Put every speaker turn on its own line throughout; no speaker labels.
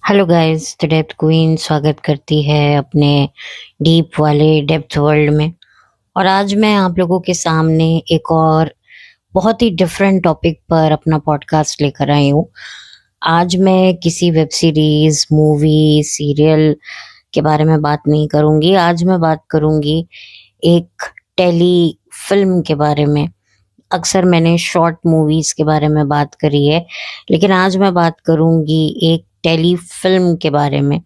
Hello guys, the depth queen स्वागत करती है अपने डीप वाले डेप्थ वर्ल्ड में। और आज मैं आप लोगों के सामने एक और बहुत ही डिफरेंट टॉपिक पर अपना पॉडकास्ट लेकर आई हूँ। आज मैं किसी वेब सीरीज, मूवी, सीरियल के बारे में बात नहीं करूंगी। आज मैं बात करूंगी एक टेली फिल्म के बारे में। अक्सर मैंने शॉर्ट मूवीज के बारे में बात करी है, लेकिन आज मैं बात करूंगी एक टेली फिल्म के बारे में,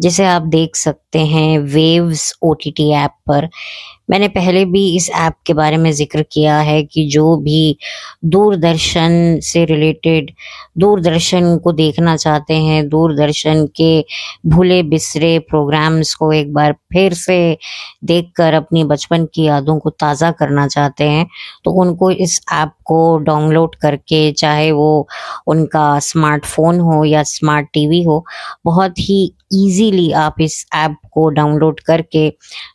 जिसे आप देख सकते हैं वेव्स ओटीटी ऐप पर। मैंने पहले भी इस ऐप के बारे में जिक्र किया है कि जो भी दूरदर्शन से रिलेटेड, दूरदर्शन को देखना चाहते हैं, दूरदर्शन के भूले बिसरे प्रोग्राम्स को एक बार फिर से देखकर अपनी बचपन की यादों को ताज़ा करना चाहते हैं, तो उनको इस ऐप को डाउनलोड करके, चाहे वो उनका स्मार्टफोन हो या स्मार्ट टीवी हो, बहुत ही इजीली आप इस ऐप को डाउनलोड करके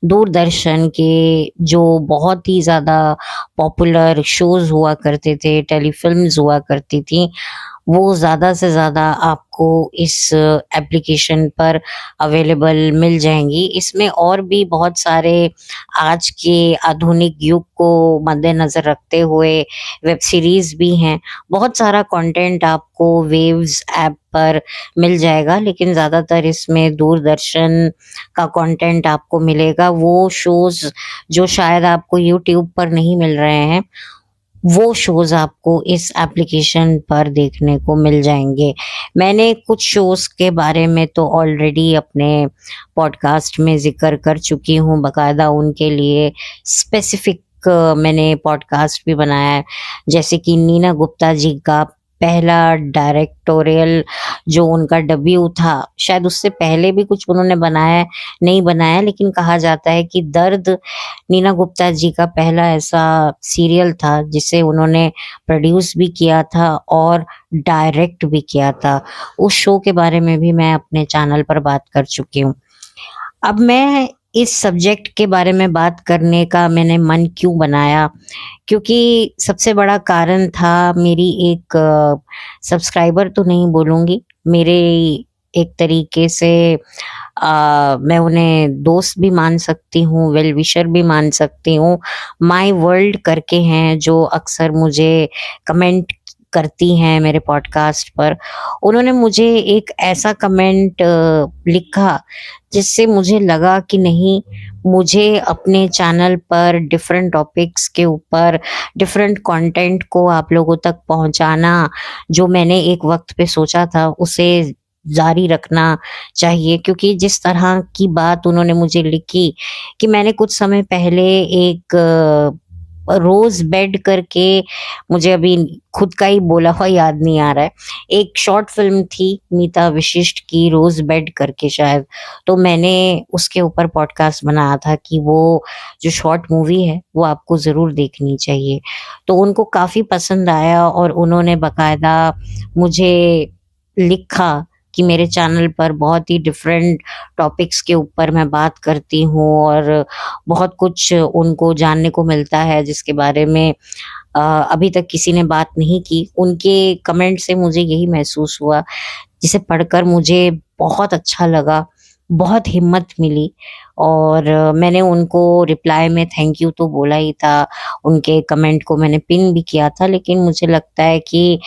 दूरदर्शन के जो बहुत ही ज़्यादा पॉपुलर शोज़ हुआ करते थे, टेलीफ़िल्म्स हुआ करती थी, वो ज़्यादा से ज़्यादा आपको इस एप्लीकेशन पर अवेलेबल मिल जाएंगी। इसमें और भी बहुत सारे आज के आधुनिक युग को मद्देनज़र रखते हुए वेब सीरीज़ भी हैं। बहुत सारा कंटेंट आपको वेव्स ऐप पर मिल जाएगा, लेकिन ज़्यादातर इसमें दूरदर्शन का कंटेंट आपको मिलेगा। वो शोज़ जो शायद आपको यूट्यूब पर नहीं मिल रहे हैं, वो शोज़ आपको इस एप्लीकेशन पर देखने को मिल जाएंगे। मैंने कुछ शोज़ के बारे में तो ऑलरेडी अपने पॉडकास्ट में जिक्र कर चुकी हूँ, बाकायदा उनके लिए स्पेसिफिक मैंने पॉडकास्ट भी बनाया है। जैसे कि नीना गुप्ता जी का पहला डायरेक्टोरियल जो उनका डेब्यू था, शायद उससे पहले भी कुछ उन्होंने बनाया, नहीं बनाया, लेकिन कहा जाता है कि दर्द नीना गुप्ता जी का पहला ऐसा सीरियल था जिसे उन्होंने प्रोड्यूस भी किया था और डायरेक्ट भी किया था। उस शो के बारे में भी मैं अपने चैनल पर बात कर चुकी हूँ। अब मैं इस सब्जेक्ट के बारे में बात करने का मैंने मन क्यों बनाया, क्योंकि सबसे बड़ा कारण था मेरी एक सब्सक्राइबर तो नहीं बोलूँगी, मेरे एक तरीके से मैं उन्हें दोस्त भी मान सकती हूँ, वेल विशर भी मान सकती हूँ। माय वर्ल्ड करके हैं जो अक्सर मुझे कमेंट करती हैं मेरे पॉडकास्ट पर। उन्होंने मुझे एक ऐसा कमेंट लिखा जिससे मुझे लगा कि नहीं, मुझे अपने चैनल पर डिफरेंट टॉपिक्स के ऊपर डिफरेंट कंटेंट को आप लोगों तक पहुंचाना, जो मैंने एक वक्त पे सोचा था, उसे जारी रखना चाहिए। क्योंकि जिस तरह की बात उन्होंने मुझे लिखी कि मैंने कुछ समय पहले एक रोज बेड करके, मुझे अभी खुद का ही बोला हुआ याद नहीं आ रहा है, एक शॉर्ट फिल्म थी मीता विशिष्ट की, रोज बेड करके शायद, तो मैंने उसके ऊपर पॉडकास्ट बनाया था कि वो जो शॉर्ट मूवी है वो आपको ज़रूर देखनी चाहिए। तो उनको काफ़ी पसंद आया और उन्होंने बकायदा मुझे लिखा कि मेरे चैनल पर बहुत ही डिफरेंट टॉपिक्स के ऊपर मैं बात करती हूँ और बहुत कुछ उनको जानने को मिलता है जिसके बारे में अभी तक किसी ने बात नहीं की। उनके कमेंट से मुझे यही महसूस हुआ, जिसे पढ़कर मुझे बहुत अच्छा लगा, बहुत हिम्मत मिली। और मैंने उनको रिप्लाई में थैंक यू तो बोला ही था, उनके कमेंट को मैंने पिन भी किया था, लेकिन मुझे लगता है कि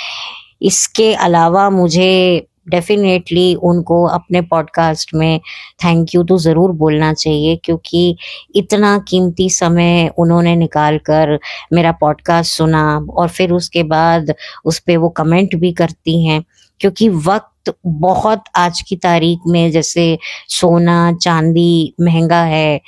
इसके अलावा मुझे डेफिनेटली उनको अपने पॉडकास्ट में थैंक यू तो ज़रूर बोलना चाहिए, क्योंकि इतना कीमती समय उन्होंने निकाल कर मेरा पॉडकास्ट सुना और फिर उसके बाद उस पे वो कमेंट भी करती हैं। क्योंकि वक्त बहुत आज की तारीख में, जैसे सोना चांदी महंगा है,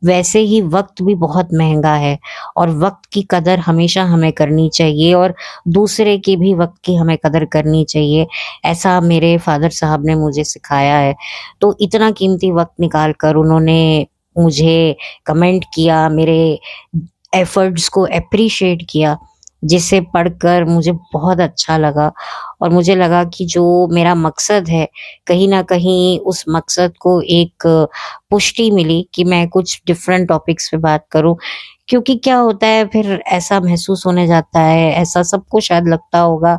वैसे ही वक्त भी बहुत महंगा है और वक्त की कदर हमेशा हमें करनी चाहिए और दूसरे की भी वक्त की हमें कदर करनी चाहिए। ऐसा मेरे फादर साहब ने मुझे सिखाया है। तो इतना कीमती वक्त निकाल कर उन्होंने मुझे कमेंट किया, मेरे एफर्ट्स को एप्रिशिएट किया, जिसे पढ़कर मुझे बहुत अच्छा लगा। और मुझे लगा कि जो मेरा मकसद है, कहीं न कहीं उस मकसद को एक पुष्टि मिली कि मैं कुछ डिफरेंट टॉपिक्स पे बात करूँ। क्योंकि क्या होता है फिर ऐसा महसूस होने जाता है, ऐसा सबको शायद लगता होगा,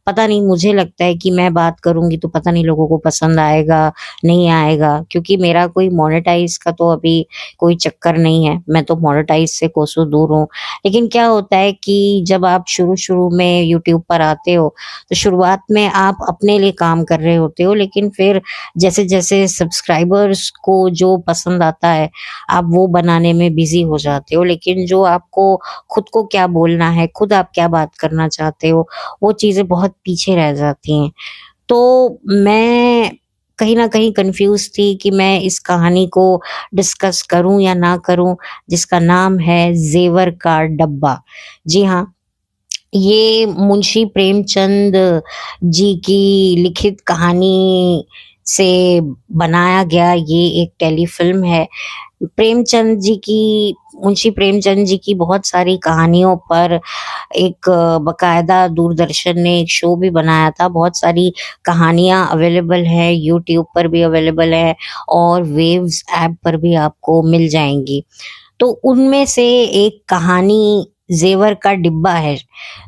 पता नहीं, मुझे लगता है कि मैं बात करूँगी तो पता नहीं लोगों को पसंद आएगा, नहीं आएगा, क्योंकि मेरा कोई मोनेटाइज़ का तो अभी कोई चक्कर नहीं है, मैं तो मोनेटाइज़ से कोसों दूर हूँ। लेकिन क्या होता है कि जब आप शुरू-शुरू में यूट्यूब पर आते हो, तो शुरुआत में आप अपने लिए काम कर रहे होते हो, लेकिन फिर जैसे-जैसे सब्सक्राइबर्स को जो पसंद आता है, आप वो बनाने में बिज़ी हो जाते हो। लेकिन जो आपको खुद को क्या बोलना है, खुद आप क्या बात करना चाहते हो, वो चीज़ें बहुत पीछे रह जाती हैं। तो मैं कहीं न कहीं कन्फ्यूज़ थी कि मैं इस कहानी को डिस्कस करूँ या ना करूँ, जिसका नाम है ज़ेवर का डब्बा। जी हाँ, ये मुंशी प्रेमचंद जी की लिखित कहानी से बनाया गया ये एक टेलीफ़िल्म है। प्रेमचंद जी की मुंशी प्रेमचंद जी की बहुत सारी कहानियों पर एक बाकायदा दूरदर्शन ने एक शो भी बनाया था। बहुत सारी कहानियाँ अवेलेबल हैं, यूट्यूब पर भी अवेलेबल है और वेव्स ऐप पर भी आपको मिल जाएँगी। तो उनमें से एक कहानी ज़ेवर का डिब्बा है।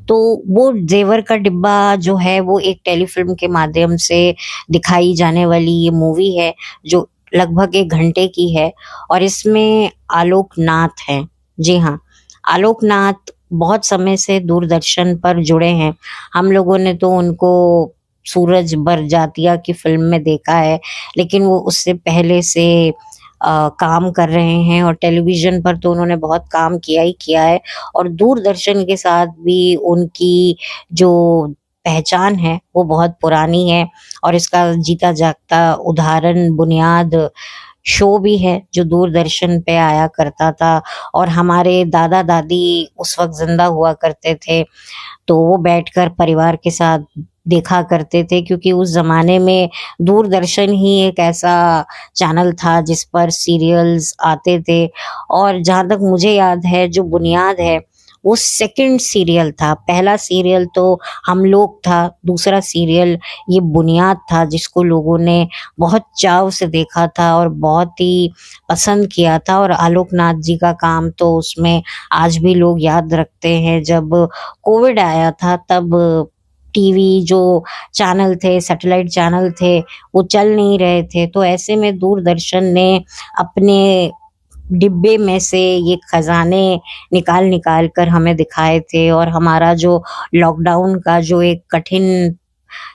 तो वो ज़ेवर का डिब्बा जो है वो एक टेलीफ़िल्म के माध्यम से दिखाई जाने वाली ये मूवी है, जो लगभग 1 घंटे की है और इसमें आलोक नाथ हैं। जी हाँ, आलोक नाथ बहुत समय से दूरदर्शन पर जुड़े हैं। हम लोगों ने तो उनको सूरज बरजातिया की फ़िल्म में देखा है, लेकिन वो उससे पहले से काम कर रहे हैं और टेलीविज़न पर तो उन्होंने बहुत काम किया ही किया है और दूरदर्शन के साथ भी उनकी जो पहचान है, वो बहुत पुरानी है और इसका जीता जागता उदाहरण बुनियाद शो भी है, जो दूरदर्शन पे आया करता था और हमारे दादा-दादी उस वक़्त ज़िंदा हुआ करते थे। तो वो बैठकर परिवार के साथ देखा करते थे क्योंकि उस ज़माने में दूरदर्शन ही एक ऐसा चैनल था जिस पर सीरियल्स आते थे और जहाँ तक मुझे याद है जो बुनियाद है, वो सेकंड सीरियल था। पहला सीरियल तो हम लोग था, दूसरा सीरियल ये बुनियाद था जिसको लोगों ने बहुत चाव से देखा था और बहुत ही पसंद किया था और आलोक नाथ जी का काम तो उसमें आज भी लोग याद रखते हैं। जब कोविड आया था तब टीवी जो चैनल थे, सैटेलाइट चैनल थे, वो चल नहीं रहे थे, तो ऐसे में दूरदर्शन ने अपने डिब्बे में से ये खज़ाने निकाल-निकाल कर हमें दिखाए थे और हमारा जो लॉकडाउन का जो एक कठिन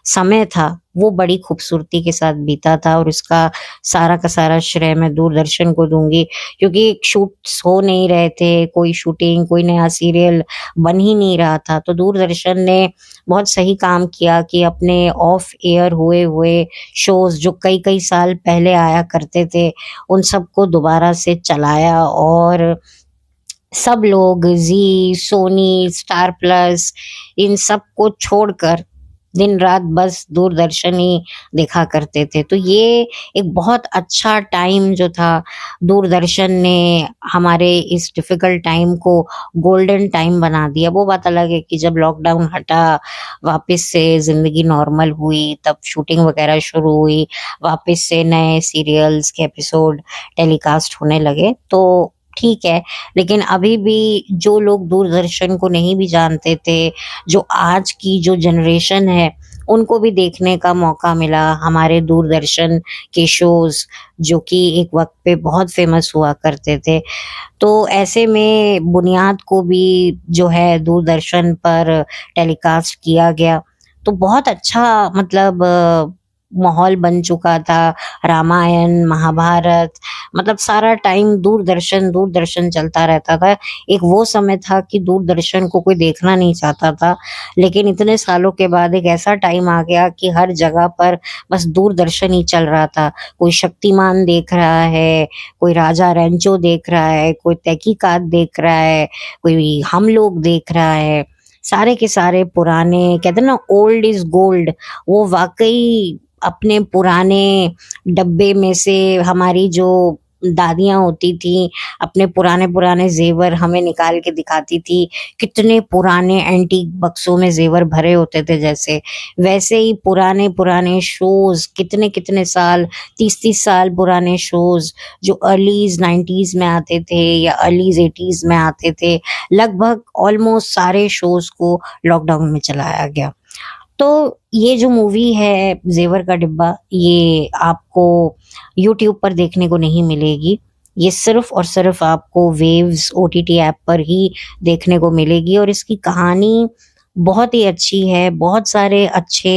समय था, वो बड़ी खूबसूरती के साथ बीता था और इसका सारा का सारा श्रेय मैं दूरदर्शन को दूँगी क्योंकि शूट्स हो नहीं रहे थे, कोई शूटिंग, कोई नया सीरियल बन ही नहीं रहा था। तो दूरदर्शन ने बहुत सही काम किया कि अपने ऑफ एयर हुए हुए शोज़ जो कई-कई साल पहले आया करते थे, उन सबको दोबारा से चलाया और सब लोग ज़ी, सोनी, स्टार प्लस इन सब को छोड़कर दिन-रात बस दूरदर्शन ही देखा करते थे। तो ये एक बहुत अच्छा टाइम जो था, दूरदर्शन ने हमारे इस डिफ़िकल्ट टाइम को गोल्डन टाइम बना दिया। वो बात अलग है कि जब लॉकडाउन हटा, वापस से ज़िंदगी नॉर्मल हुई, तब शूटिंग वग़ैरह शुरू हुई, वापस से नए सीरियल्स के एपिसोड टेलीकास्ट होने लगे, तो ठीक है। लेकिन अभी भी जो लोग दूरदर्शन को नहीं भी जानते थे, जो आज की जो जनरेशन है, उनको भी देखने का मौका मिला हमारे दूरदर्शन के शोज़ जो कि एक वक़्त पे बहुत फ़ेमस हुआ करते थे। तो ऐसे में बुनियाद को भी जो है दूरदर्शन पर टेलीकास्ट किया गया। तो बहुत अच्छा मतलब माहौल बन चुका था। रामायण, महाभारत मतलब सारा टाइम दूरदर्शन चलता रहता था। एक वो समय था कि दूरदर्शन को कोई देखना नहीं चाहता था। लेकिन इतने सालों के बाद एक ऐसा टाइम आ गया कि हर जगह पर बस दूरदर्शन ही चल रहा था। कोई शक्तिमान देख रहा है, कोई राजा रैंचो देख रहा है, कोई तहकीकात देख रहा है, कोई हम लोग देख रहा है। सारे के सारे पुराने कहते हैं ना ओल्ड इज़ गोल्ड, वो वाक़ई अपने पुराने डब्बे में से हमारी जो दादियाँ होती थीं, अपने पुराने-पुराने ज़ेवर हमें निकाल के दिखाती थी। कितने पुराने एंटीक बक्सों में ज़ेवर भरे होते थे जैसे, वैसे ही पुराने-पुराने शोज़ कितने-कितने साल 30-30 साल पुराने शोज़ जो अर्लीज़ 90s में आते थे या अर्लीज़ 80s में आते थे, लगभग ऑलमोस्ट सारे शोज़ को लॉकडाउन में चलाया गया। तो ये जो मूवी है ज़ेवर का डिब्बा, ये आपको यूट्यूब पर देखने को नहीं मिलेगी। ये सिर्फ़ और सिर्फ़ आपको वेव्स ओटीटी ऐप पर ही देखने को मिलेगी और इसकी कहानी बहुत ही अच्छी है। बहुत सारे अच्छे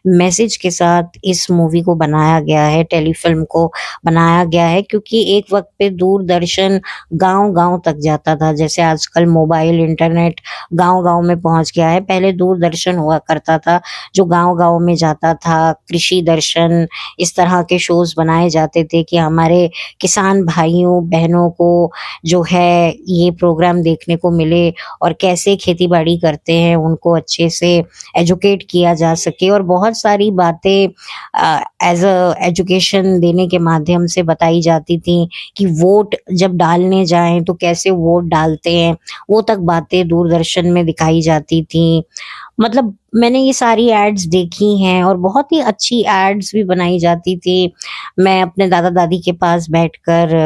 मैसेज के साथ इस मूवी को बनाया गया है, टेलीफ़िल्म को बनाया गया है, क्योंकि एक वक़्त पे दूरदर्शन गाँव-गाँव तक जाता था। जैसे आजकल मोबाइल, इंटरनेट गाँव-गाँव में पहुँच गया है। पहले दूरदर्शन हुआ करता था जो गाँव-गाँव में जाता था। कृषि दर्शन, इस तरह के शोज़ बनाए जाते थे कि हमारे किसान भाइयों-बहनों को जो है ये प्रोग्राम देखने को मिले और कैसे खेती-बाड़ी करते हैं उनको अच्छे से एजुकेट किया जा सके और बहुत सारी बातें एज़ अ एजुकेशन देने के माध्यम से बताई जाती थी कि वोट जब डालने जाएँ तो कैसे वोट डालते हैं, वो तक बातें दूरदर्शन में दिखाई जाती थी। मतलब मैंने ये सारी एड्स देखी हैं और बहुत ही अच्छी एड्स भी बनाई जाती थी। मैं अपने दादा-दादी के पास बैठकर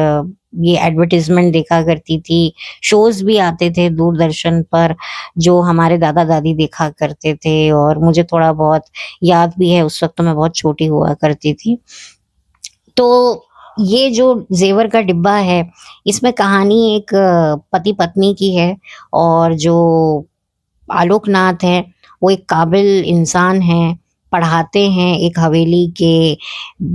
ये एडवर्टाइज़मेंट देखा करती थी। शोज़ भी आते थे दूरदर्शन पर जो हमारे दादा-दादी देखा करते थे और मुझे थोड़ा बहुत याद भी है, उस वक़्त तो मैं बहुत छोटी हुआ करती थी। तो ये जो ज़ेवर का डिब्बा है, इसमें कहानी एक पति-पत्नी की है और जो आलोकनाथ हैं, वो एक काबिल इंसान हैं, पढ़ाते हैं, एक हवेली के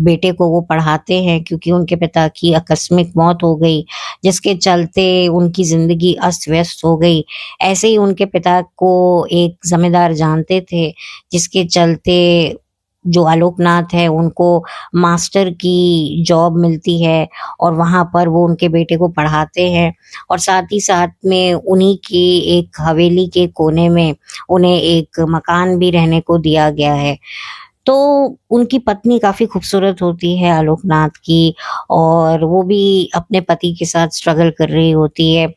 बेटे को वो पढ़ाते हैं क्योंकि उनके पिता की आकस्मिक मौत हो गई, जिसके चलते उनकी ज़िंदगी अस्त-व्यस्त हो गई। ऐसे ही उनके पिता को एक ज़मींदार जानते थे, जिसके चलते जो आलोकनाथ है उनको मास्टर की जॉब मिलती है और वहाँ पर वो उनके बेटे को पढ़ाते हैं और साथ ही साथ में उन्हीं की एक हवेली के कोने में उन्हें एक मकान भी रहने को दिया गया है। तो उनकी पत्नी काफ़ी खूबसूरत होती है आलोकनाथ की और वो भी अपने पति के साथ स्ट्रगल कर रही होती है।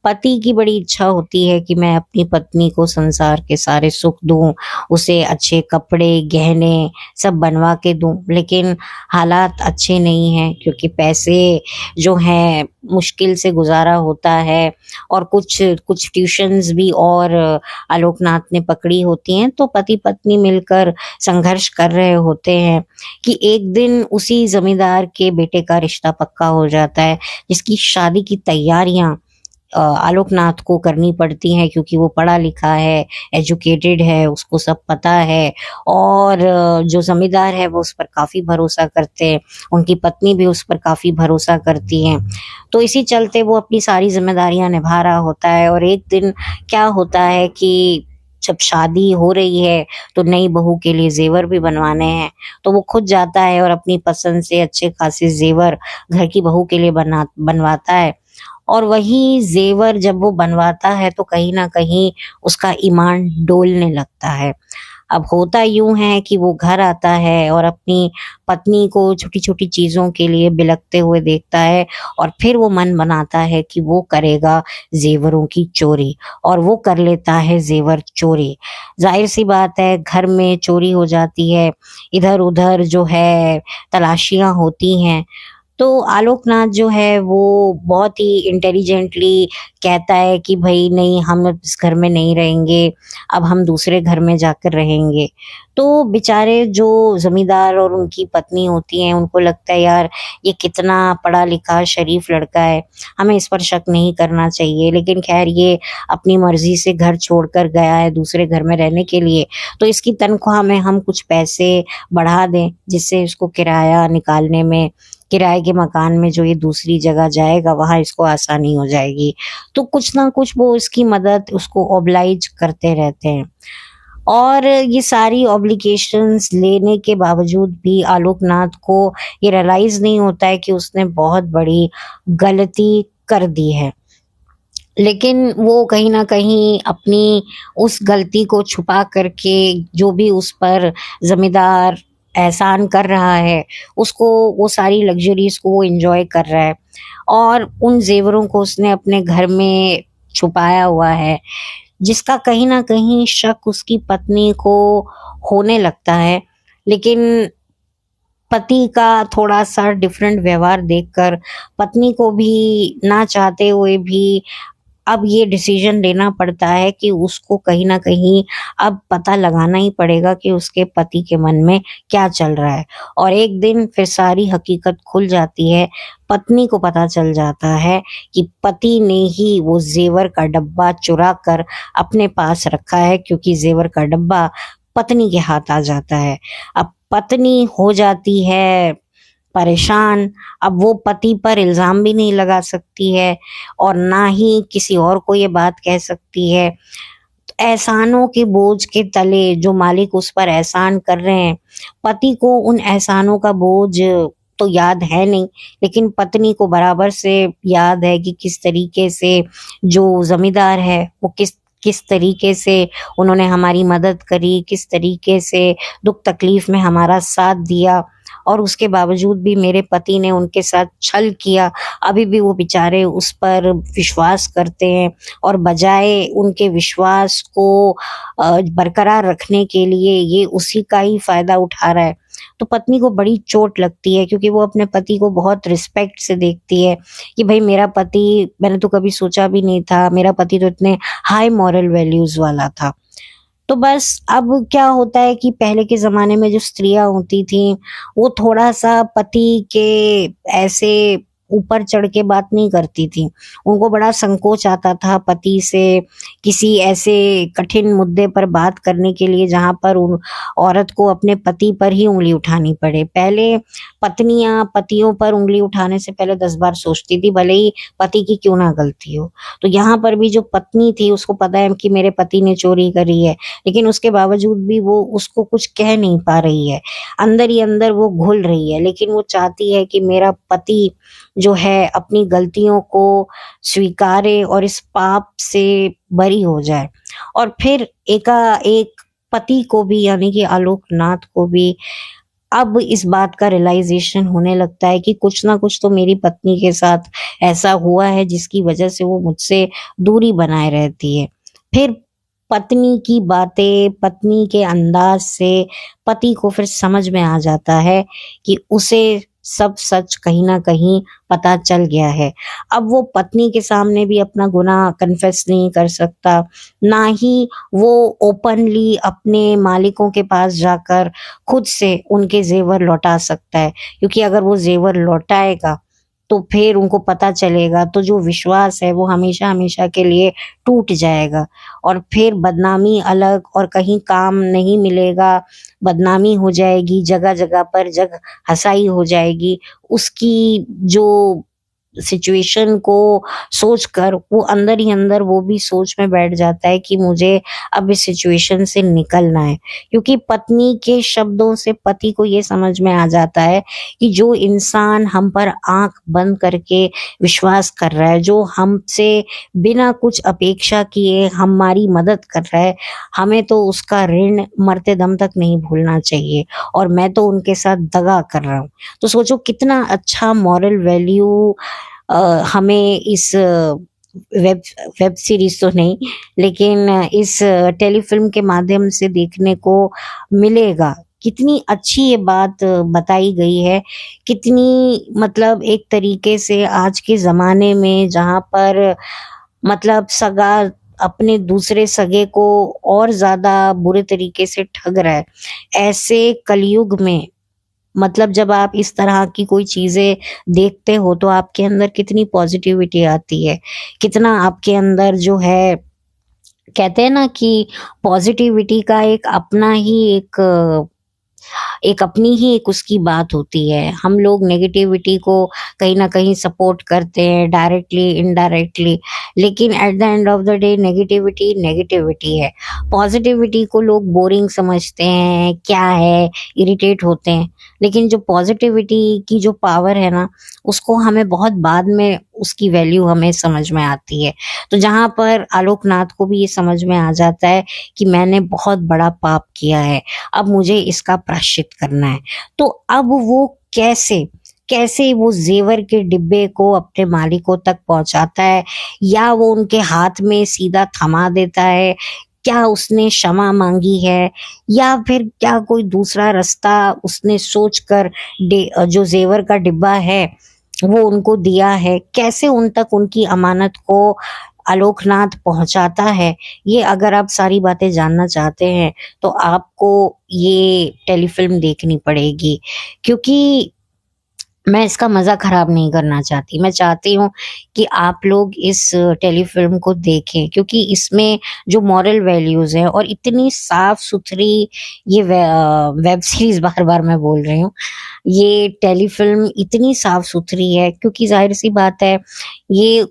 पति की बड़ी इच्छा होती है कि मैं अपनी पत्नी को संसार के सारे सुख दूँ, उसे अच्छे कपड़े, गहने सब बनवा के दूँ, लेकिन हालात अच्छे नहीं हैं क्योंकि पैसे जो हैं मुश्किल से गुज़ारा होता है और कुछ कुछ ट्यूशन्स भी और आलोकनाथ ने पकड़ी होती हैं, तो पति-पत्नी मिलकर संघर्ष कर रहे होते हैं कि एक दिन उसी ज़मींदार के बेटे का रिश्ता पक्का हो जाता है, जिसकी शादी की तैयारियाँ आलोकनाथ को करनी पड़ती हैं क्योंकि वो पढ़ा-लिखा है, एजुकेटेड है, उसको सब पता है और जो ज़मींदार है वो उस पर काफ़ी भरोसा करते हैं, उनकी पत्नी भी उस पर काफ़ी भरोसा करती हैं। तो इसी चलते वो अपनी सारी ज़िम्मेदारियाँ निभा रहा होता है और एक दिन क्या होता है कि जब शादी हो रही है तो नई बहू के लिए ज़ेवर भी बनवाने हैं, तो वो खुद जाता है और अपनी पसंद से अच्छे खासे ज़ेवर घर की बहू के लिए बनवाता है और वही ज़ेवर जब वो बनवाता है तो कहीं न कहीं उसका ईमान डोलने लगता है। अब होता यूँ है कि वो घर आता है और अपनी पत्नी को छोटी-छोटी चीज़ों के लिए बिलखते हुए देखता है और फिर वो मन बनाता है कि वो करेगा ज़ेवरों की चोरी और वो कर लेता है ज़ेवर चोरी। ज़ाहिर-सी बात है घर में चोरी हो जाती है, इधर-उधर जो है तलाशियाँ होती हैं, तो आलोकनाथ जो है वो बहुत ही इंटेलिजेंटली कहता है कि भई नहीं हम अब इस घर में नहीं रहेंगे, अब हम दूसरे घर में जाकर रहेंगे। तो बेचारे जो ज़मींदार और उनकी पत्नी होती हैं उनको लगता है यार ये कितना पढ़ा-लिखा शरीफ लड़का है, हमें इस पर शक नहीं करना चाहिए। लेकिन ख़ैर ये अपनी मर्ज़ी से घर छोड़कर गया है दूसरे घर में रहने के लिए, तो इसकी तनख्वाह में हम कुछ पैसे बढ़ा दें जिससे इसको किराया निकालने में किराए के मकान में जो ये दूसरी जगह जाएगा वहाँ इसको आसानी हो जाएगी। तो कुछ ना कुछ वो इसकी मदद उसको ओब्लाइज करते रहते हैं। और ये सारी ऑब्लिगेशंस लेने के बावजूद भी आलोकनाथ को ये रियलाइज़ नहीं होता है कि उसने बहुत बड़ी गलती कर दी है। लेकिन वो कहीं न कहीं अपनी उस गलती को छुपा कर के जो भी उस पर ज़मींदार एहसान कर रहा है, उसको वो सारी लग्ज़रीज़ को वो एन्जॉय कर रहा है। और उन जेवरों को उसने अपने घर में छुपाया हुआ है, जिसका कहीं ना कहीं शक उसकी पत्नी को होने लगता है। लेकिन पति का थोड़ा सा डिफरेंट व्यवहार देखकर पत्नी को भी ना चाहते हुए भी अब ये डिसीजन लेना पड़ता है कि उसको कहीं ना कहीं अब पता लगाना ही पड़ेगा कि उसके पति के मन में क्या चल रहा है। और एक दिन फिर सारी हकीकत खुल जाती है। पत्नी को पता चल जाता है कि पति ने ही वो जेवर का डब्बा चुरा कर अपने पास रखा है, क्योंकि जेवर का डब्बा पत्नी के हाथ आ जाता है। अब पत्नी हो जाती है परेशान। अब वो पति पर इल्जाम भी नहीं लगा सकती है और ना ही किसी और को ये बात कह सकती है। एहसानों के बोझ के तले जो मालिक उस पर एहसान कर रहे हैं, पति को उन एहसानों का बोझ तो याद है नहीं, लेकिन पत्नी को बराबर से याद है कि किस तरीके से जो जमींदार है वो किस किस तरीके से उन्होंने हमारी मदद करी, किस तरीके से दुख तकलीफ में हमारा साथ दिया। और उसके बावजूद भी मेरे पति ने उनके साथ छल किया। अभी भी वो बेचारे उस पर विश्वास करते हैं और बजाय उनके विश्वास को बरकरार रखने के लिए ये उसी का ही फायदा उठा रहा है। तो पत्नी को बड़ी चोट लगती है, क्योंकि वो अपने पति को बहुत रिस्पेक्ट से देखती है कि भाई मेरा पति, मैंने तो कभी सोचा भी नहीं था, मेरा पति तो इतने हाई मॉरल वैल्यूज वाला था। तो बस अब क्या होता है कि पहले के ज़माने में जो स्त्रियाँ होती थीं, वो थोड़ा-सा पति के ऐसे ऊपर चढ़ के बात नहीं करती थीं। उनको बड़ा संकोच आता था पति से किसी ऐसे कठिन मुद्दे पर बात करने के लिए जहाँ पर उन औरत को अपने पति पर ही उँगली उठानी पड़े। पहले पत्नियाँ पतियों पर उँगली उठाने से पहले 10 बार सोचती थी, भले ही पति की क्यों ना गलती हो। तो यहाँ पर भी जो पत्नी थी उसको पता है कि मेरे पति ने चोरी करी है, लेकिन उसके बावजूद भी वो उसको कुछ कह नहीं पा रही है। अंदर ही अंदर वो घुल रही है, लेकिन वो चाहती है कि मेरा पति जो है अपनी गलतियों को स्वीकारे और इस पाप से बरी हो जाए। और फिर एकाएक पति को भी, यानी कि आलोकनाथ को भी अब इस बात का रियलाइजेशन होने लगता है कि कुछ ना कुछ तो मेरी पत्नी के साथ ऐसा हुआ है जिसकी वजह से वो मुझसे दूरी बनाए रहती है। फिर पत्नी की बातें, पत्नी के अंदाज से पति को फिर समझ में आ जाता है कि उसे सब सच कहीं ना कहीं पता चल गया है। अब वो पत्नी के सामने भी अपना गुनाह कन्फेस नहीं कर सकता, ना ही वो ओपनली अपने मालिकों के पास जाकर खुद से उनके जेवर लौटा सकता है, क्योंकि अगर वो जेवर लौटाएगा तो फिर उनको पता चलेगा तो जो विश्वास है वो हमेशा हमेशा के लिए टूट जाएगा और फिर बदनामी अलग और कहीं काम नहीं मिलेगा, बदनामी हो जाएगी, जगह जगह पर जग हसाई हो जाएगी। उसकी जो सिचुएशन को सोचकर वो अंदर ही अंदर वो भी सोच में बैठ जाता है कि मुझे अब इस सिचुएशन से निकलना है, क्योंकि पत्नी के शब्दों से पति को ये समझ में आ जाता है कि जो इंसान हम पर आंख बंद करके विश्वास कर रहा है, जो हमसे बिना कुछ अपेक्षा किए हमारी मदद कर रहा है, हमें तो उसका ऋण मरते दम तक नहीं भूलना चाहिए और मैं तो उनके साथ दगा कर रहा हूँ। तो सोचो कितना अच्छा मॉरल वैल्यू हमें इस वेब वेब सीरीज तो नहीं, लेकिन इस टेलीफिल्म के माध्यम से देखने को मिलेगा। कितनी अच्छी ये बात बताई गई है, कितनी मतलब एक तरीके से आज के ज़माने में जहाँ पर मतलब सगा अपने दूसरे सगे को और ज़्यादा बुरे तरीके से ठग रहा है, ऐसे कलयुग में मतलब जब आप इस तरह की कोई चीज़ें देखते हो तो आपके अंदर कितनी पॉजिटिविटी आती है, कितना आपके अंदर जो है, कहते हैं ना कि पॉजिटिविटी का एक अपना ही एक अपनी ही एक उसकी बात होती है। हम लोग नेगेटिविटी को कहीं न कहीं सपोर्ट करते हैं डायरेक्टली, इनडायरेक्टली, लेकिन at the end of the day negativity negativity है। पॉजिटिविटी को लोग बोरिंग समझते हैं, क्या है, इरिटेट होते हैं, लेकिन जो पॉजिटिविटी की जो पावर है ना, उसको हमें बहुत बाद में उसकी वैल्यू हमें समझ में आती है। तो जहाँ पर आलोकनाथ को भी ये समझ में आ जाता है कि मैंने बहुत बड़ा पाप किया है, अब मुझे इसका प्रायश्चित करना है। तो अब वो कैसे कैसे वो जेवर के डिब्बे को अपने मालिकों तक पहुंचाता है, या वो उनके हाथ में सीधा थमा देता है, क्या उसने क्षमा मांगी है, या फिर क्या कोई दूसरा रास्ता उसने सोचकर जो जेवर का डिब्बा है वो उनको दिया है, कैसे उन तक उनकी अमानत को आलोकनाथ पहुंचाता है। ये अगर आप सारी बातें जानना चाहते हैं तो आपको ये टेलीफिल्म देखनी पड़ेगी, क्योंकि मैं इसका मजा खराब नहीं करना चाहती। मैं चाहती हूँ कि आप लोग इस टेलीफिल्म को देखें, क्योंकि इसमें जो मॉरल वैल्यूज हैं और इतनी साफ सुथरी ये वेब सीरीज बार बार मैं बोल रही हूँ, ये टेलीफिल्म इतनी साफ सुथरी है, क्योंकि जाहिर सी बात है ये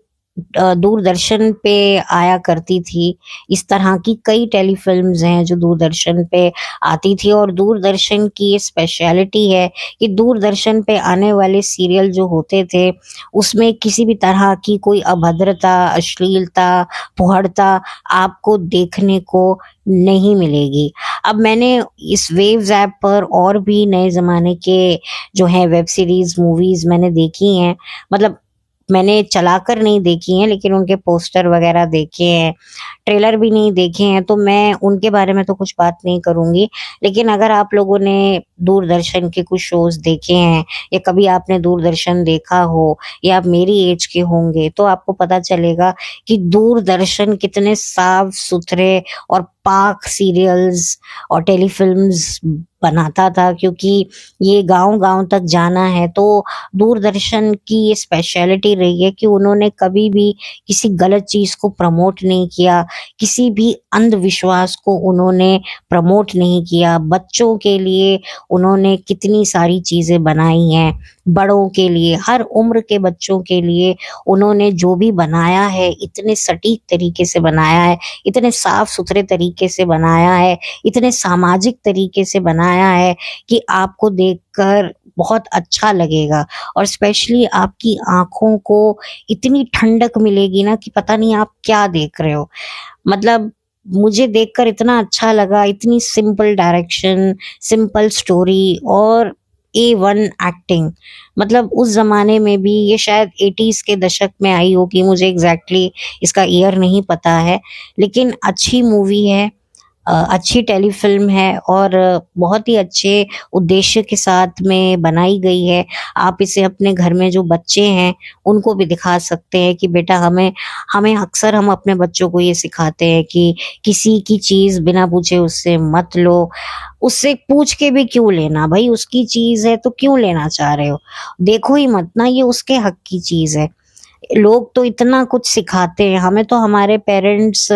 दूरदर्शन पे आया करती थी। इस तरह की कई टेलीफिल्म्स हैं जो दूरदर्शन पे आती थी, और दूरदर्शन की ये स्पेशलिटी है कि दूरदर्शन पे आने वाले सीरियल जो होते थे उसमें किसी भी तरह की कोई अभद्रता, अश्लीलता, फुहड़ता आपको देखने को नहीं मिलेगी। अब मैंने इस वेव्स ऐप पर और भी नए ज़माने के जो है वेब सीरीज़, मूवीज़ मैंने देखी हैं। मतलब मैंने चलाकर नहीं देखी हैं, लेकिन उनके पोस्टर वगैरह देखे हैं, ट्रेलर भी नहीं देखे हैं, तो मैं उनके बारे में तो कुछ बात नहीं करूँगी। लेकिन अगर आप लोगों ने दूरदर्शन के कुछ शोज़ देखे हैं, या कभी आपने दूरदर्शन देखा हो, या आप मेरी एज के होंगे, तो आपको पता चलेगा कि दूरदर्शन कितने साफ-सुथरे और पाक सीरियल्स और टेलीफ़िल्म्स बनाता था, क्योंकि ये गाँव-गाँव तक जाना है। तो दूरदर्शन की ये स्पेशलिटी रही है कि उन्होंने कभी भी किसी गलत चीज़ को प्रमोट नहीं किया, किसी भी अंधविश्वास को उन्होंने प्रमोट नहीं किया। बच्चों के लिए उन्होंने कितनी सारी चीज़ें बनाई हैं, बड़ों के लिए, हर उम्र के बच्चों के लिए उन्होंने जो भी बनाया है इतने सटीक तरीके से बनाया है, इतने साफ-सुथरे तरीके से बनाया है, इतने सामाजिक तरीके से बनाया है कि आपको देखकर बहुत अच्छा लगेगा, और स्पेशली आपकी आँखों को इतनी ठंडक मिलेगी ना कि पता नहीं आप क्या देख रहे हो। मतलब मुझे देखकर इतना अच्छा लगा, इतनी सिंपल डायरेक्शन, सिंपल स्टोरी और A1 एक्टिंग। मतलब उस ज़माने में भी, ये शायद 80s के दशक में आई होगी, मुझे एग्ज़ैक्टली इसका ईयर नहीं पता है, लेकिन अच्छी मूवी है, अच्छी टेलीफ़िल्म है, और बहुत ही अच्छे उद्देश्य के साथ में बनाई गई है। आप इसे अपने घर में जो बच्चे हैं, उनको भी दिखा सकते हैं कि बेटा हमें हमें अक्सर हम अपने बच्चों को ये सिखाते हैं कि किसी की चीज़ बिना पूछे उससे मत लो। उससे पूछ के भी क्यों लेना? भई उसकी चीज़ है तो क्यों लेना चाह रहे हो? देखो ही मत ना, ये उसके हक की चीज़ है। लोग तो इतना कुछ सिखाते हैं, हमें तो हमारे पेरेंट्स,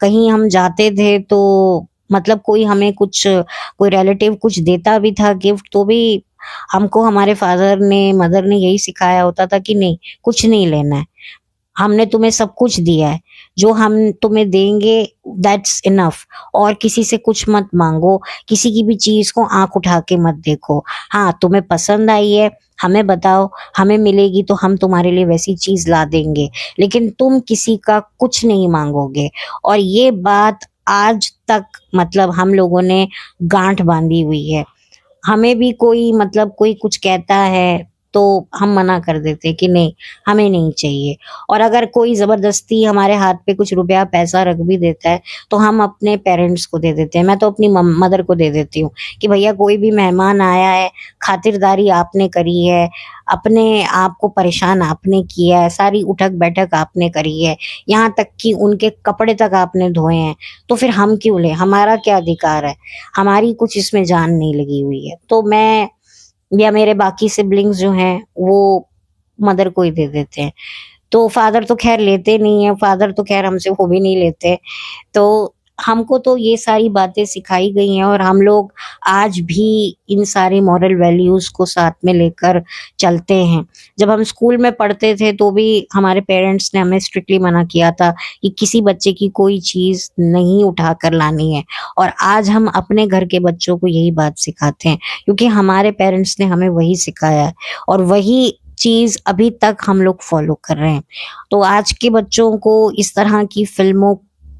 कहीं हम जाते थे तो मतलब कोई हमें कुछ, कोई रिलेटिव कुछ देता भी था गिफ्ट, तो भी हमको हमारे फादर ने, मदर ने यही सिखाया होता था कि नहीं, कुछ नहीं लेना है, हमने तुम्हें सब कुछ दिया है, जो हम तुम्हें देंगे दैट्स इनफ, और किसी से कुछ मत मांगो, किसी की भी चीज को आंख उठा के मत देखो। हाँ, तुम्हें पसंद आई है, हमें बताओ, हमें मिलेगी तो हम तुम्हारे लिए वैसी चीज ला देंगे, लेकिन तुम किसी का कुछ नहीं मांगोगे। और ये बात आज तक मतलब हम लोगों ने गांठ बांधी हुई है। हमें भी कोई मतलब कोई कुछ कहता है तो हम मना कर देते हैं कि नहीं, हमें नहीं चाहिए। और अगर कोई ज़बरदस्ती हमारे हाथ पे कुछ रुपया पैसा रख भी देता है तो हम अपने पेरेंट्स को दे देते हैं। मैं तो अपनी मदर को दे देती हूँ कि भैया कोई भी मेहमान आया है, खातिरदारी आपने करी है, अपने आप को परेशान आपने किया है, सारी उठक बैठक आपने करी है, यहाँ तक कि उनके कपड़े तक आपने धोए हैं, तो फिर हम क्यों लें? हमारा क्या अधिकार है? हमारी कुछ इसमें जान नहीं लगी हुई है। तो मैं या मेरे बाकी सिबलिंग्स जो हैं वो मदर को ही दे देते हैं। तो फादर तो खैर लेते नहीं है, फादर तो खैर हमसे वो भी नहीं लेते। तो हमको तो ये सारी बातें सिखाई गई हैं, और हम लोग आज भी इन सारी मॉरल वैल्यूज़ को साथ में लेकर चलते हैं। जब हम स्कूल में पढ़ते थे तो भी हमारे पेरेंट्स ने हमें स्ट्रिक्टली मना किया था कि किसी बच्चे की कोई चीज़ नहीं उठाकर लानी है, और आज हम अपने घर के बच्चों को यही बात सिखाते हैं, क्योंकि हमारे पेरेंट्स ने हमें वही सिखाया है, और वही चीज़ अभी तक हम लोग फॉलो कर रहे हैं। तो आज के बच्चों को इस तरह की फ़िल्मों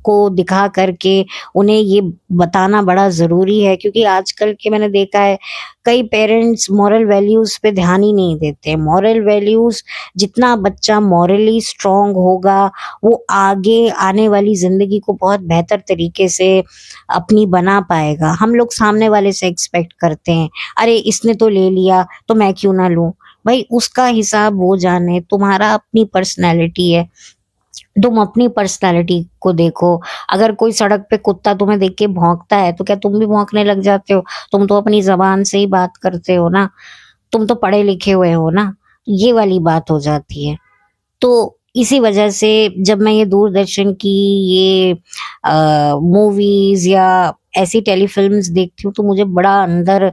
को दिखा करके उन्हें ये बताना बड़ा ज़रूरी है, क्योंकि आजकल के मैंने देखा है कई पेरेंट्स मॉरल वैल्यूज़ पे ध्यान ही नहीं देते। मॉरल वैल्यूज़, जितना बच्चा मॉरली स्ट्रांग होगा, वो आगे आने वाली ज़िंदगी को बहुत बेहतर तरीके से अपनी बना पाएगा। हम लोग सामने वाले से एक्सपेक्ट करते हैं, अरे इसने तो ले लिया तो मैं क्यों ना लूँ? भाई उसका हिसाब वो जाने, तुम्हारा अपनी पर्सनैलिटी है, तुम अपनी पर्सनैलिटी को देखो। अगर कोई सड़क पे कुत्ता तुम्हें देख के भौंकता है तो क्या तुम भी भौंकने लग जाते हो? तुम तो अपनी ज़बान से ही बात करते हो ना, तुम तो पढ़े लिखे हुए हो ना, ये वाली बात हो जाती है। तो इसी वजह से जब मैं ये दूरदर्शन की ये मूवीज़ या ऐसी टेलीफ़िल्म्स देखती हूँ तो मुझे बड़ा अंदर,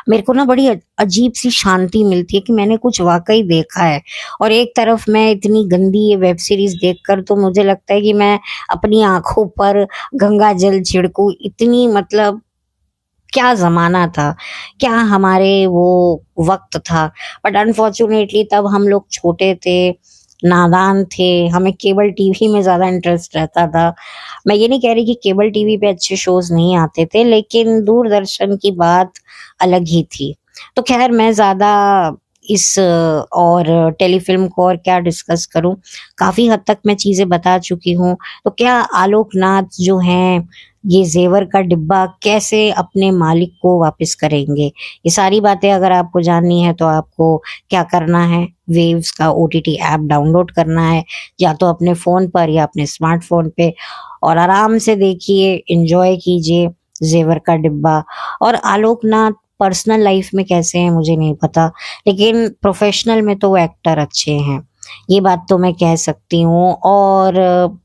मेरे को ना बड़ी अजीब-सी शांति मिलती है कि मैंने कुछ वाक़ई देखा है। और एक तरफ मैं इतनी गंदी ये वेब सीरीज़ देखकर तो मुझे लगता है कि मैं अपनी आँखों पर गंगा जल छिड़कूँ, इतनी मतलब क्या ज़माना था, क्या हमारे वो वक़्त था। बट अनफॉर्च्यूनेटली तब हम लोग छोटे थे, नादान थे, हमें केबल टीवी में ज़्यादा इंटरेस्ट रहता था। मैं ये नहीं कह रही कि केबल टीवी पे अच्छे शोज़ नहीं आते थे, लेकिन दूरदर्शन की बात अलग ही थी। तो ख़ैर मैं ज़्यादा इस और टेलीफ़िल्म को और क्या डिस्कस करूँ, काफ़ी हद तक मैं चीज़ें बता चुकी हूँ। तो क्या आलोक नाथ जो हैं, ये ज़ेवर का डिब्बा कैसे अपने मालिक को वापस करेंगे? ये सारी बातें अगर आपको जाननी है तो आपको क्या करना है, वेव्स का ओटीटी ऐप डाउनलोड करना है, या तो अपने फ़ोन पर या अपने स्मार्टफ़ोन पे, और आराम से देखिए, एन्जॉय कीजिए ज़ेवर का डिब्बा। और आलोक नाथ पर्सनल लाइफ़ में कैसे हैं मुझे नहीं पता, लेकिन प्रोफ़ेशनल में तो वो एक्टर अच्छे हैं, ये बात तो मैं कह सकती हूँ। और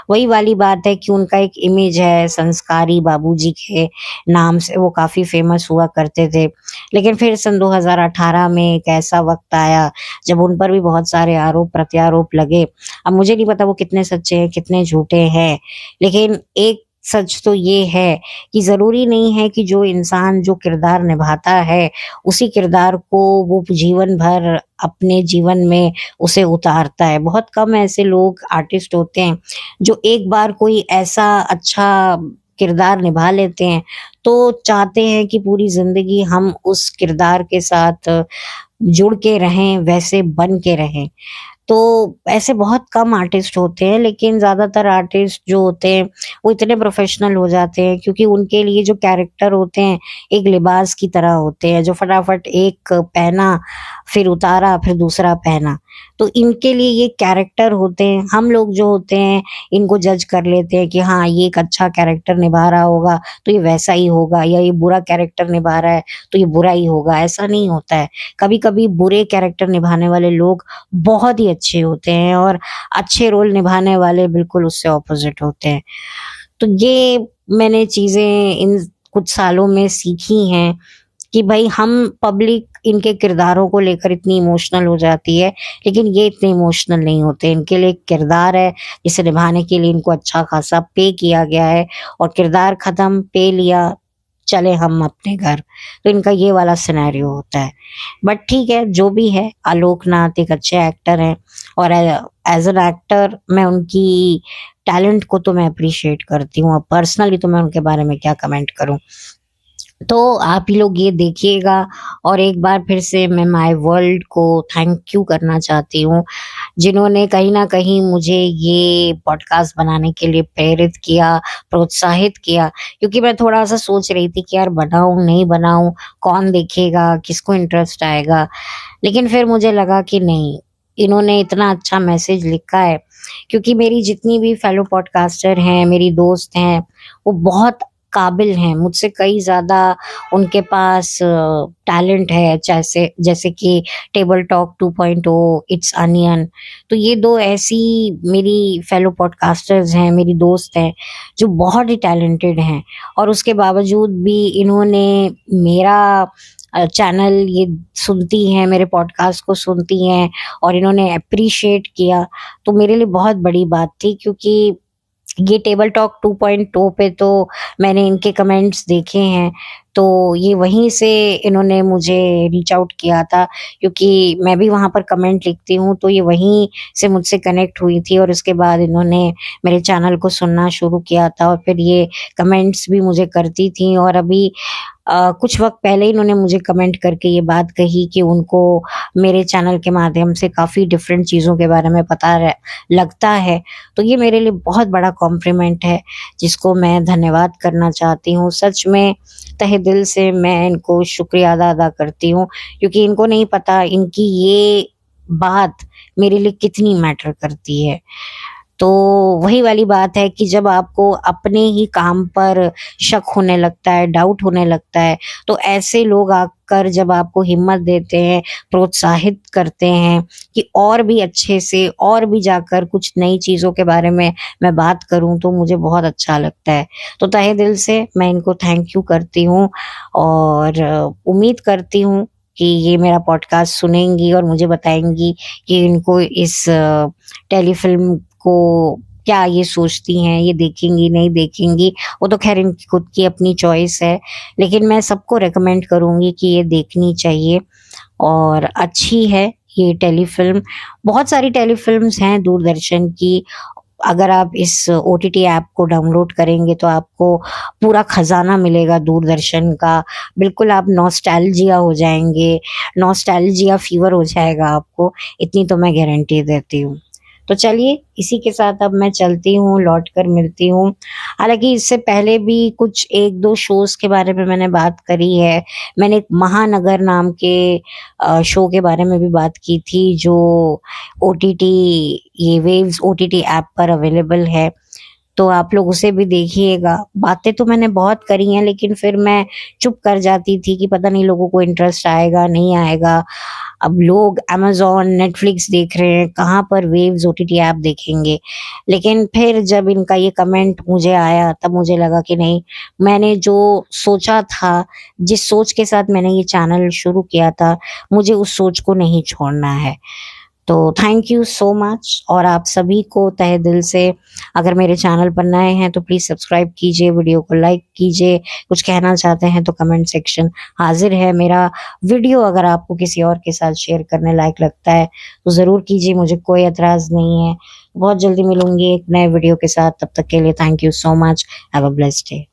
वही वाली बात है कि उनका एक इमेज है, संस्कारी बाबूजी के नाम से वो काफ़ी फ़ेमस हुआ करते थे। लेकिन फिर सन 2018 में एक ऐसा वक़्त आया जब उन पर भी बहुत सारे आरोप-प्रत्यारोप लगे। अब मुझे नहीं पता वो कितने सच्चे हैं, कितने झूठे हैं, लेकिन एक सच तो ये है कि ज़रूरी नहीं है कि जो इंसान जो किरदार निभाता है, उसी किरदार को वो जीवन भर अपने जीवन में उसे उतारता है। बहुत कम ऐसे लोग आर्टिस्ट होते हैं जो एक बार कोई ऐसा अच्छा किरदार निभा लेते हैं, तो चाहते हैं कि पूरी ज़िंदगी हम उस किरदार के साथ जुड़ के रहें, वैसे बन के रहें। तो ऐसे बहुत कम आर्टिस्ट होते हैं, लेकिन ज़्यादातर आर्टिस्ट जो होते हैं वो इतने प्रोफेशनल हो जाते हैं, क्योंकि उनके लिए जो कैरेक्टर होते हैं एक लिबास की तरह होते हैं, जो फटाफट एक पहना, फिर उतारा, फिर दूसरा पहना। तो इनके लिए ये कैरेक्टर होते हैं। हम लोग जो होते हैं इनको जज कर लेते हैं कि हाँ, ये एक अच्छा कैरेक्टर निभा रहा होगा तो ये वैसा ही होगा, या ये बुरा कैरेक्टर निभा रहा है तो ये बुरा ही होगा। ऐसा नहीं होता है। कभी-कभी बुरे कैरेक्टर निभाने वाले लोग बहुत ही अच्छे होते हैं, और अच्छे रोल निभाने वाले बिल्कुल उससे ऑपोज़िट होते हैं। तो ये मैंने चीज़ें इन कुछ सालों में सीखी हैं कि भई हम पब्लिक इनके किरदारों को लेकर इतनी इमोशनल हो जाती है, लेकिन ये इतने इमोशनल नहीं होते। इनके लिए एक किरदार है, जिसे निभाने के लिए इनको अच्छा खासा पे किया गया है, और किरदार खत्म, पे लिया, चले हम अपने घर। तो इनका ये वाला सिनेरियो होता है। बट ठीक है, जो भी है, आलोक नाथ एक अच्छे एक्टर हैं, और एज़ एन एक्टर मैं उनकी टैलेंट को तो मैं एप्रिशिएट करती हूँ। अब पर्सनली तो मैं उनके बारे में क्या कमेंट करूँ। तो आप ही लोग ये देखिएगा, और एक बार फिर से मैं माय वर्ल्ड को थैंक यू करना चाहती हूँ, जिन्होंने कहीं न कहीं मुझे ये पॉडकास्ट बनाने के लिए प्रेरित किया, प्रोत्साहित किया। क्योंकि मैं थोड़ा-सा सोच रही थी कि यार बनाऊँ, नहीं बनाऊँ, कौन देखेगा, किसको इंटरेस्ट आएगा? लेकिन फिर मुझे लगा कि नहीं, इन्होंने इतना अच्छा मैसेज लिखा है, क्योंकि मेरी जितनी भी फेलो पॉडकास्टर हैं, मेरी दोस्त हैं, वो बहुत काबिल हैं, मुझसे कई ज़्यादा उनके पास टैलेंट है, जैसे जैसे कि टेबल टॉक 2.0, इट्स अनियन। तो ये 2 ऐसी मेरी फेलो पॉडकास्टर्स हैं, मेरी दोस्त हैं, जो बहुत ही टैलेंटेड हैं, और उसके बावजूद भी इन्होंने मेरा चैनल ये सुनती हैं, मेरे पॉडकास्ट को सुनती हैं, और इन्होंने एप्रिशिएट किया। तो मेरे लिए बहुत बड़ी बात थी, क्योंकि ये टेबल टॉक 2.0 पे तो मैंने इनके कमेंट्स देखे हैं, तो ये वहीं से इन्होंने मुझे रीच आउट किया था, क्योंकि मैं भी वहाँ पर कमेंट लिखती हूँ, तो ये वहीं से मुझसे कनेक्ट हुई थी और उसके बाद इन्होंने मेरे चैनल को सुनना शुरू किया था और फिर ये कमेंट्स भी मुझे करती थी। और अभी कुछ वक्त पहले इन्होंने मुझे कमेंट करके ये बात कही कि उनको मेरे चैनल के माध्यम से काफ़ी डिफरेंट चीज़ों के बारे में लगता है। तो ये मेरे लिए बहुत बड़ा कॉम्प्लीमेंट है, जिसको मैं धन्यवाद करना चाहती हूँ। सच में तहे दिल से मैं इनको शुक्रिया अदा करती हूँ, क्योंकि इनको नहीं पता इनकी ये बात मेरे लिए कितनी मैटर करती है। तो वही वाली बात है कि जब आपको अपने ही काम पर शक होने लगता है, डाउट होने लगता है, तो ऐसे लोग आकर जब आपको हिम्मत देते हैं, प्रोत्साहित करते हैं कि और भी अच्छे से और भी जाकर कुछ नई चीज़ों के बारे में मैं बात करूँ, तो मुझे बहुत अच्छा लगता है। तो तहे दिल से मैं इनको थैंक यू करती हूँ और उम्मीद करती हूँ कि ये मेरा पॉडकास्ट सुनेंगी और मुझे बताएँगी कि इनको इस टेलीफ़िल्म को क्या ये सोचती हैं, ये देखेंगी, नहीं देखेंगी, वो तो ख़ैर इनकी खुद की अपनी चॉइस है। लेकिन मैं सबको रिकमेंड करूँगी कि ये देखनी चाहिए और अच्छी है ये टेलीफ़िल्म। बहुत सारी टेलीफ़िल्म्स हैं दूरदर्शन की। अगर आप इस ओटीटी ऐप को डाउनलोड करेंगे तो आपको पूरा खज़ाना मिलेगा दूरदर्शन का। बिल्कुल आप नॉस्टैल्जिया हो जाएँगे, नॉस्टैल्जिया फ़ीवर हो जाएगा आपको, इतनी तो मैं गारंटी देती हूँ। तो चलिए इसी के साथ अब मैं चलती हूँ, लौट कर मिलती हूँ। हालाँकि इससे पहले भी कुछ 1-2 शोज़ के बारे में मैंने बात करी है। मैंने एक महानगर नाम के शो के बारे में भी बात की थी, जो ओटीटी ये वेव्स ओटीटी ऐप पर अवेलेबल है। तो आप लोग उसे भी देखिएगा। बातें तो मैंने बहुत करी हैं, लेकिन फिर मैं चुप कर जाती थी कि पता नहीं लोगों को इंटरेस्ट आएगा, नहीं आएगा। अब लोग अमेज़न, नेटफ्लिक्स देख रहे हैं, कहाँ पर वेव्स ओटीटी ऐप देखेंगे। लेकिन फिर जब इनका ये कमेंट मुझे आया, तब मुझे लगा कि नहीं, मैंने जो सोचा था, जिस सोच के साथ मैंने ये चैनल शुरू किया था, मुझे उस सोच को नहीं छोड़ना है। तो थैंक यू सो मच। और आप सभी को तहे दिल से, अगर मेरे चैनल पर नए हैं तो प्लीज़ सब्सक्राइब कीजिए, वीडियो को लाइक कीजिए, कुछ कहना चाहते हैं तो कमेंट सेक्शन हाजिर है। मेरा वीडियो अगर आपको किसी और के साथ शेयर करने लायक लगता है तो ज़रूर कीजिए, मुझे कोई एतराज़ नहीं है। बहुत जल्दी मिलूंगी एक नए वीडियो के साथ, तब तक के लिए thank you so much. Have a blessed day.